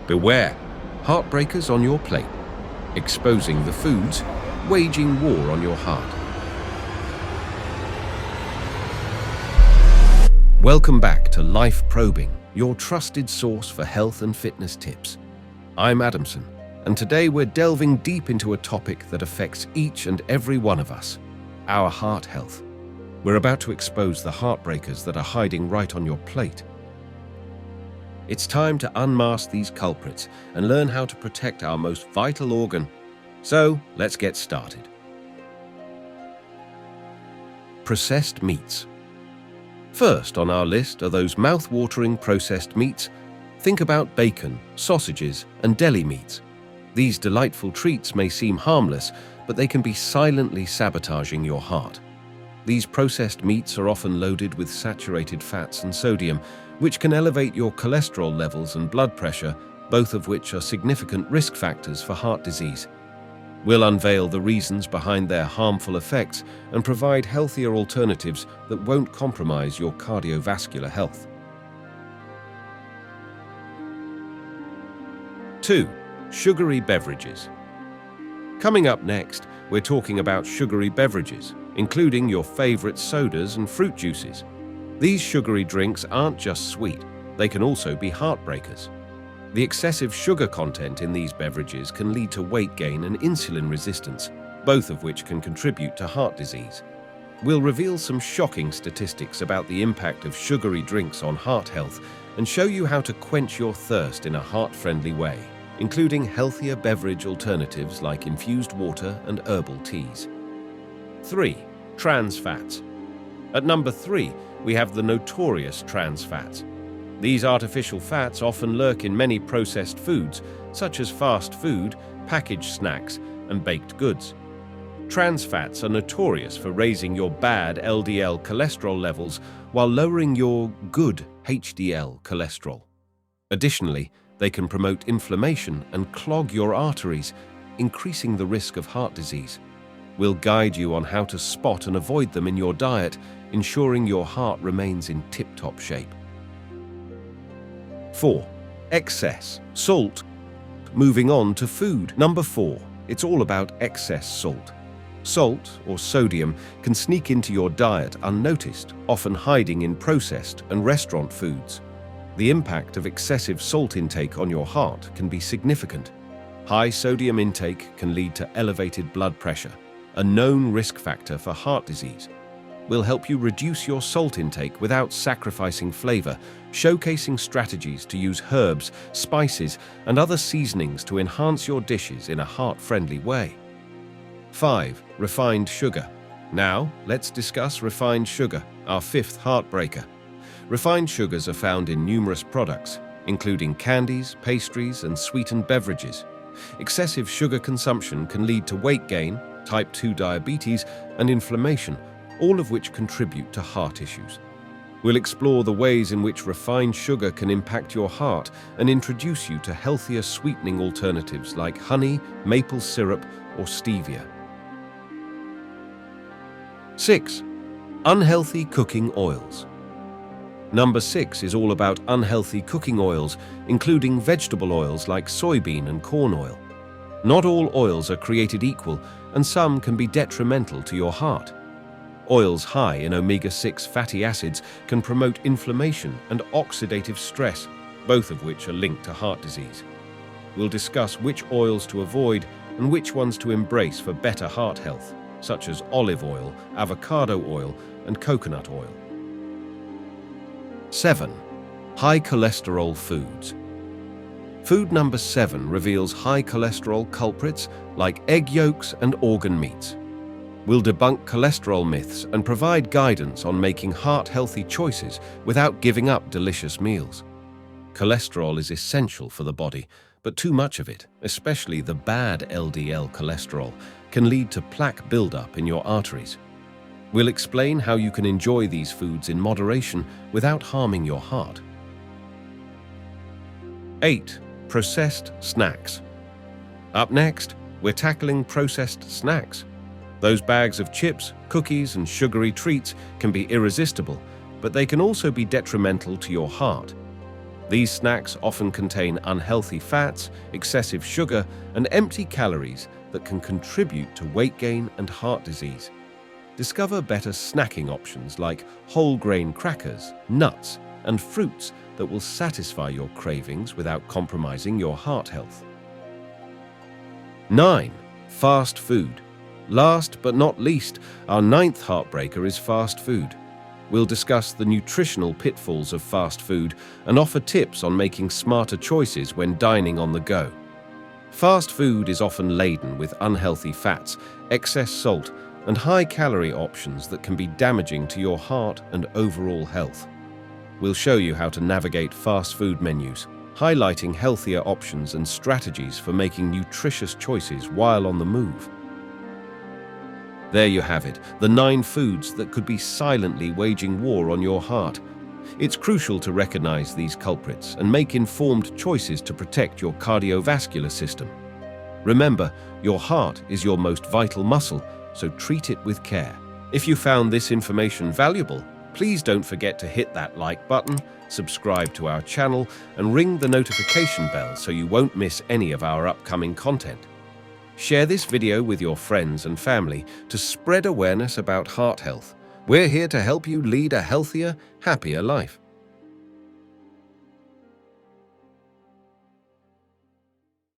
Beware, heartbreakers on your plate, exposing the foods, waging war on your heart. Welcome back to Life Probing, your trusted source for health and fitness tips. I'm Adamson, and today we're delving deep into a topic that affects each and every one of us, our heart health. We're about to expose the heartbreakers that are hiding right on your plate. It's time to unmask these culprits and learn how to protect our most vital organ. So, let's get started. Processed meats. First on our list are those mouth-watering processed meats. Think about bacon, sausages, and deli meats. These delightful treats may seem harmless, but they can be silently sabotaging your heart. These processed meats are often loaded with saturated fats and sodium, which can elevate your cholesterol levels and blood pressure, both of which are significant risk factors for heart disease. We'll unveil the reasons behind their harmful effects and provide healthier alternatives that won't compromise your cardiovascular health. 2. Sugary beverages. Coming up next, we're talking about sugary beverages, including your favorite sodas and fruit juices. These sugary drinks aren't just sweet, they can also be heartbreakers. The excessive sugar content in these beverages can lead to weight gain and insulin resistance, both of which can contribute to heart disease. We'll reveal some shocking statistics about the impact of sugary drinks on heart health and show you how to quench your thirst in a heart-friendly way, including healthier beverage alternatives like infused water and herbal teas. 3. Trans fats. At number 3, we have the notorious trans fats. These artificial fats often lurk in many processed foods, such as fast food, packaged snacks, and baked goods. Trans fats are notorious for raising your bad LDL cholesterol levels while lowering your good HDL cholesterol. Additionally, they can promote inflammation and clog your arteries, increasing the risk of heart disease. We'll guide you on how to spot and avoid them in your diet, ensuring your heart remains in tip-top shape. 4. Excess salt. Moving on to food. Number 4. It's all about excess salt. Salt, or sodium, can sneak into your diet unnoticed, often hiding in processed and restaurant foods. The impact of excessive salt intake on your heart can be significant. High sodium intake can lead to elevated blood pressure, a known risk factor for heart disease. We'll help you reduce your salt intake without sacrificing flavor, showcasing strategies to use herbs, spices, and other seasonings to enhance your dishes in a heart-friendly way. 5. Refined sugar. Now, let's discuss refined sugar, our 5th heartbreaker. Refined sugars are found in numerous products, including candies, pastries, and sweetened beverages. Excessive sugar consumption can lead to weight gain, type 2 diabetes, and inflammation, all of which contribute to heart issues. We'll explore the ways in which refined sugar can impact your heart and introduce you to healthier sweetening alternatives like honey, maple syrup, or stevia. 6. Unhealthy cooking oils. Number 6 is all about unhealthy cooking oils, including vegetable oils like soybean and corn oil. Not all oils are created equal, and some can be detrimental to your heart. Oils high in omega-6 fatty acids can promote inflammation and oxidative stress, both of which are linked to heart disease. We'll discuss which oils to avoid and which ones to embrace for better heart health, such as olive oil, avocado oil, and coconut oil. 7. High cholesterol foods. Food number 7 reveals high cholesterol culprits like egg yolks and organ meats. We'll debunk cholesterol myths and provide guidance on making heart-healthy choices without giving up delicious meals. Cholesterol is essential for the body, but too much of it, especially the bad LDL cholesterol, can lead to plaque buildup in your arteries. We'll explain how you can enjoy these foods in moderation without harming your heart. 8. Processed snacks. Up next, we're tackling processed snacks. Those bags of chips, cookies, and sugary treats can be irresistible, but they can also be detrimental to your heart. These snacks often contain unhealthy fats, excessive sugar, and empty calories that can contribute to weight gain and heart disease. Discover better snacking options like whole grain crackers, nuts, and fruits that will satisfy your cravings without compromising your heart health. 9. Fast food. Last but not least, our 9th heartbreaker is fast food. We'll discuss the nutritional pitfalls of fast food and offer tips on making smarter choices when dining on the go. Fast food is often laden with unhealthy fats, excess salt, and high-calorie options that can be damaging to your heart and overall health. We'll show you how to navigate fast food menus, highlighting healthier options and strategies for making nutritious choices while on the move. There you have it, the 9 foods that could be silently waging war on your heart. It's crucial to recognize these culprits and make informed choices to protect your cardiovascular system. Remember, your heart is your most vital muscle, so treat it with care. If you found this information valuable, please don't forget to hit that like button, subscribe to our channel, and ring the notification bell so you won't miss any of our upcoming content. Share this video with your friends and family to spread awareness about heart health. We're here to help you lead a healthier, happier life.